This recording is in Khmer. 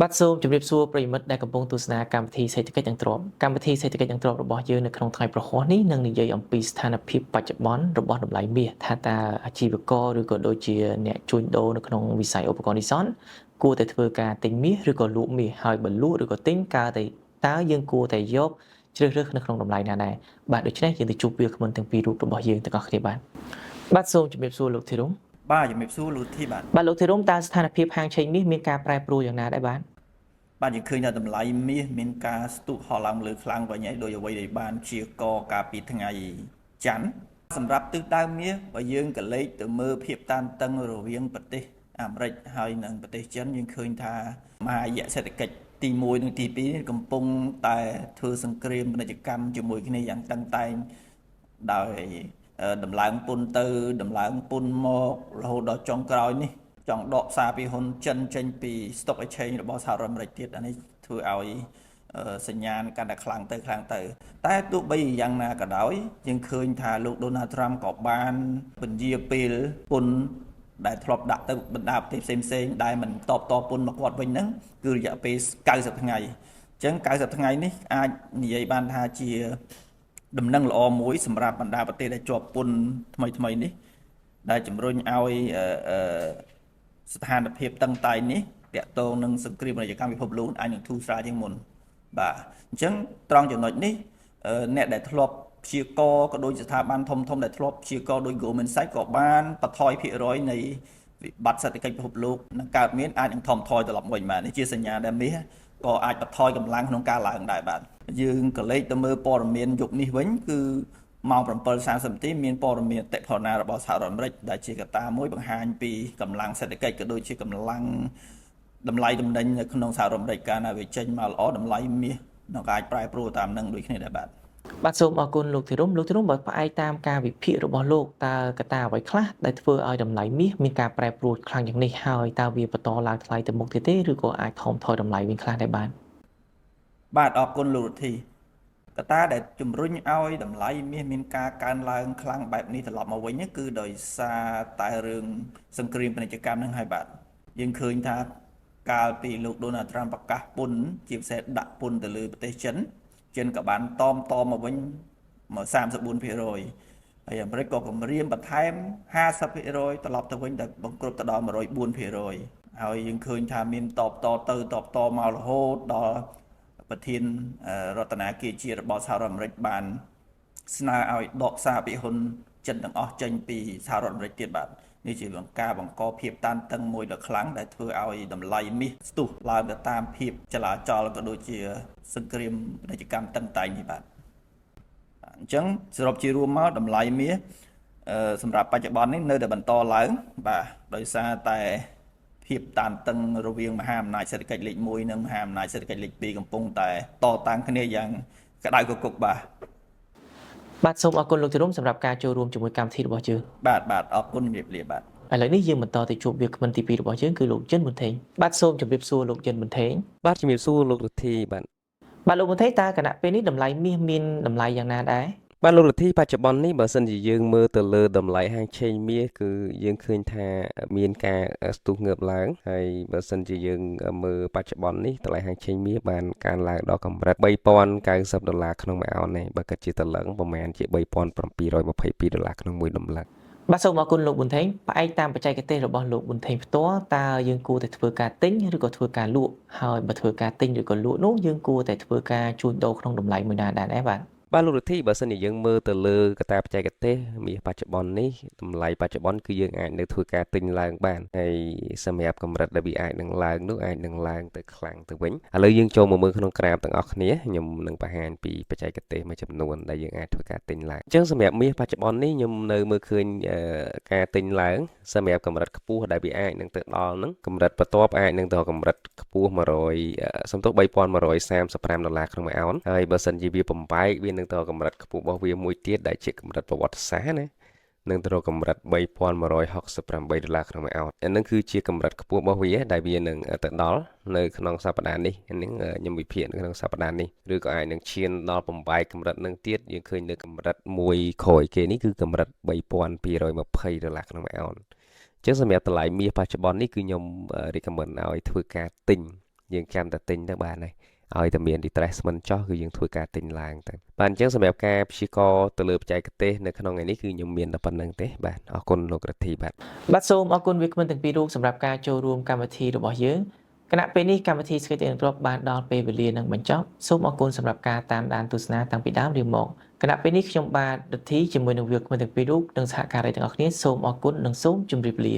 បាទសូមជម្រាបសួរប្រិយមិត្តដែលកំពុងទស្សនាកម្មវិធីសេដ្ឋកិច្ចយ៉ាងទ្រាំកម្មវិធីសេដ្ឋកិច្ចយ៉ាងទ្រាំរបស់យើងនៅក្នុងថ្ងៃប្រហោះនេះនឹងនិយាយអំពីស្ថានភាពបច្ចុប្បន្នរបស់តម្លៃមាសថាតើអាជីវករឬក៏ដូចជាអ្នកជួញដូរនៅក្នុងវិស័យឧបករណ៍នេសាទគួរតែធ្វើការទិញមាសឬក៏លក់មាសហើយបើលក់ឬក៏ទិញតើយើងគួរតែយកជ្រើសរើសនៅក្នុងតម្លៃណាដែរបាទដូច្នេះយើងទៅជួបវាគ្មិនទាំងពីររូបរបស់យើងទាំងអស់គ្នាបាទសូមជម្រាបសួរលោកធីរុំបាទជំរាបសួរលោកធីបាទលោកធីរុំតើស្ថានភាពហាងឆេងមាសមានការប្រែប្រួលយ៉ាងណាដែរបាទយើងឃើញថាតម្លៃមាសមានការស្ទុះហក់ឡើងលើខ្លាំងវិញហើយដោយអ្វីដែលបានជាកកាលពីថ្ងៃច័ន្ទសម្រាប់ទិសដៅមាសបើយើងក៏លេខទៅមើលភាពតានតឹងរវាងប្រទេសអាមេរិកហើយនិងប្រទេសចិនយើងឃើញថាមហាយៈសេដ្ឋកិច្ចទី1និងទី2កំពុងតែធ្វើសង្គ្រាមពាណិជ្ជកម្មជាមួយគ្នាយ៉ាងតឹងតែងដោយដំឡើងពន្ធទៅដំឡើងពន្ធមករហូតដល់ចុងក្រោយនេះចង់ដកសារពីហ៊ុនចិនចេញពី Stock Exchange របស់សហរដ្ឋអាមេរិកទៀតអានេះធ្វើឲ្យសញ្ញាណកាន់តែខ្លាំងទៅតែទោះបីយ៉ាងណាក៏ដោយយើងឃើញថាលោក Donald Trump ក៏បានពន្យាពេលពន្ធដែលធ្លាប់ដាក់ទៅបណ្ដាប្រទេសផ្សេងៗដែលមិនតបពន្ធមកគាត់វិញហ្នឹងគឺរយៈពេល90ថ្ងៃអញ្ចឹង90ថ្ងៃនេះអាចនិយាយបានថាជាដំណឹងល្អមួយសម្រាប់បណ្ដាប្រទេសដែលជាប់ពន្ធថ្មីនេះដែលជំរុញឲ្យស្ថានភាពតឹងតែងនេះតាក់ទងនឹងសង្គ្រាមពាណិជ្ជកម្មពិភពលោកអាចនឹងធូរស្រាលជាងមុនបាទអញ្ចឹងត្រង់ចំណុចនេះអ្នកដែលធ្លាប់ព្យាករក៏ដូចស្ថាប័នធំដែលធ្លាប់ព្យាករដោយ Goldman Sachs ក៏បានបន្ថយភាគរយនៃវិបត្តិសេដ្ឋកិច្ចពិភពលោកនឹងកើតមានអាចនឹងថមថយត្រឡប់វិញបាទនេះជាសញ្ញាដែលមាសក៏អាចបន្ថយកម្លាំងក្នុងការឡើងដែរបាទយើងក៏លេខទៅមើលព័ត៌មានយប់នេះវិញគឺម៉ោង 7:30 នាទីមានព័ត៌មានតិផរណារបស់សហរដ្ឋអាមេរិកដែលជាកត្តាមួយបង្ហាញពីកម្លាំងសេដ្ឋកិច្ចក៏ដូចជាកម្លាំងតម្លៃទំនិញនៅក្នុងសហរដ្ឋអាមេរិកកាលណាវាចេញមកល្អតម្លៃមាសនឹងអាចប្រែប្រួលតាមនឹងដូចគ្នាដែរបាទសូមអរគុណលោកធីរុំបើផ្អែកតាមការវិភាគរបស់លោកតើកត្តាអ្វីខ្លះដែលធ្វើឲ្យតម្លៃមាសមានការប្រែប្រួលខ្លាំងយ៉ាងនេះហើយតើវាបន្តឡើងថ្លៃទៅមុខទៀតទេឬក៏អាចថមថយតម្លៃវិញខ្លះដែរបាទអរគុណលោករដ្ឋីកត្តាដែលជំរុញឲ្យតម្លៃមាសមានការកើនឡើងខ្លាំងបែបនេះត្រឡប់មកវិញគឺដោយសារតែរឿងសង្គ្រាមពាណិជ្ជកម្មនឹងហើយបាទយើងឃើញថាកាលពីលោក Donald Trump ប្រកាសពន្ធជាពិសេសដាក់ពន្ធទៅលើប្រទេសចិនក៏បានតមកវិញមក 34% ហើយអាមេរិកក៏គម្រាមបន្ថែម 50% ត្រឡប់ទៅវិញដល់បង្គ្រប់ទៅដល់ 104% ហើយយើងឃើញថាមានតបតមករហូតដល់ប្រធានរដ្ឋាភិបាលជាតិរបស់សហរដ្ឋអាមេរិកបានស្នើឲ្យដកសារពីហ៊ុនចិនទាំងអស់ចេញពីសហរដ្ឋអាមេរិកទៀតបាទនេះជាការបង្កភាពតានតឹងមួយដ៏ខ្លាំងដែលធ្វើឲ្យតម្លៃមាសស្ទុះឡើងទៅតាមភាពចលាចលក៏ដូចជាសង្គ្រាមពាណិជ្ជកម្មតឹងតែងនេះបាទអញ្ចឹងសរុបជារួមមកតម្លៃមាសសម្រាប់បច្ចុប្បន្ននេះនៅតែបន្តឡើងបាទដោយសារតែភាពតានតឹងរវាងមហាអំណាចសេដ្ឋកិច្ចលេខ1និងមហាអំណាចសេដ្ឋកិច្ចលេខ2កំពុងតែតតាំងគ្នាយ៉ាងក្តៅគគុកបាទសូមអរគុណលោកធីរុំសម្រាប់ការចូលរួមជាមួយកម្មវិធីរបស់យើងបាទអរគុណជំរាបលាបាទឥឡូវនេះយើងបន្តទៅជួបវាគ្មិនទី2របស់យើងគឺលោកចិនប៊ុនថេងបាទសូមជម្រាបសួរលោកចិនប៊ុនថេងបាទជំរាបសួរលោករុទ្ធីបាទលោកប៊ុនថេងតើគណៈពេលនេះតម្លៃមាសមានតម្លៃយ៉ាងណាដែរបាទលោករុទ្ធីបច្ចុប្បន្ននេះបើសិនជាយើងមើលទៅលើតម្លៃហាងឆេងមាសគឺយើងឃើញថាមានការស្ទុះងើបឡើងហើយបើសិនជាយើងមើលបច្ចុប្បន្ននេះតម្លៃហាងឆេងមាសបានកើនឡើងដល់កម្រិត$3090ក្នុងមួយអោននេះបើគិតជាតលឹងប្រមាណជា$3722ក្នុងមួយតម្លឹងបាទសូមអរគុណលោកប៊ុនថេងផ្អែកតាមបច្ចេកទេសរបស់លោកប៊ុនថេងផ្ទាល់តើយើងគួរតែធ្វើការទិញឬក៏ធ្វើការលក់ហើយបើធ្វើការទិញឬក៏លក់នោះយើងគួរតែធ្វើការជួញដូរក្នុងតម្លៃមួយណាដែរបាទលោករុទ្ធីបើសិនជាយើងមើលទៅលើកត្តាបច្ចេកទេសមាសបច្ចុប្បន្ននេះតម្លៃបច្ចុប្បន្នគឺយើងអាចនៅធ្វើការទិញឡើងបានហើយសម្រាប់កម្រិតដែលវាអាចនឹងឡើងនោះអាចនឹងឡើងទៅខ្លាំងទៅវិញឥឡូវយើងចូលមកមើលក្នុងក្រាមទាំងអស់គ្នាខ្ញុំនឹងបង្ហាញពីបច្ចេកទេសមួយចំនួនដែលយើងអាចធ្វើការទិញឡើងអញ្ចឹងសម្រាប់មាសបច្ចុប្បន្ននេះខ្ញុំនៅមើលឃើញការទិញឡើងសម្រាប់កម្រិតខ្ពស់ដែលវាអាចនឹងទៅដល់ហ្នឹងកម្រិតបន្ទាប់អាចនឹងទៅកម្រិតខ្ពស់100សំទោស$3135ក្នុងមួយអោនហើយបើសិនជាវាបំបែកវានឹងទៅកម្រិតខ្ពស់របស់វាមួយទៀតដែលជាកម្រិតប្រវត្តិសាស្ត្រណានឹងទៅកម្រិត$3168ក្នុងមួយអោនអានឹងគឺជាកម្រិតខ្ពស់របស់វាដែលវានឹងទៅដល់នៅក្នុងសប្តាហ៍នេះហ្នឹងខ្ញុំវិភាគនៅក្នុងសប្តាហ៍នេះឬក៏អាចនឹងឈានដល់បំបែកកម្រិតនឹងទៀតយើងឃើញនៅកម្រិតមួយក្រោយគេនេះគឺកម្រិត$3220ក្នុងមួយអោនអញ្ចឹងសម្រាប់តម្លៃមាសបច្ចុប្បន្ននេះគឺខ្ញុំrecommendឲ្យធ្វើការទិញ យើងចាំតែទិញទៅបានហើយឲ្យតែមាន retracement ចោះគឺយើងធ្វើការទិញឡើងទៅបាទអញ្ចឹងសម្រាប់ការព្យាករណ៍ទៅលើបច្ចេកទេសនៅក្នុងថ្ងៃនេះគឺខ្ញុំមានតែប៉ុណ្្នឹងទេបាទអរគុណលោករទ្ធីបាទ បាទសូមអរគុណវាគ្មិនទាំងពីររូបសម្រាប់ការចូលរួមកម្មវិធីរបស់យើងគណៈពេលនេះកម្មវិធីស្គីតនឹងគ្រាប់បានដល់ពេលវេលានឹងបញ្ចប់សូមអរគុណសម្រាប់ការតាមដានទស្សនាតាំងពីដើមរៀងមកគណៈពេលនេះខ្ញុំបាទរទ្ធីជាមួយនឹងវាគ្មិនទាំងពីររូបនិងសហការីទាំងអស់គ្នាសូមអរគុណនិងសូមជម្រាបលា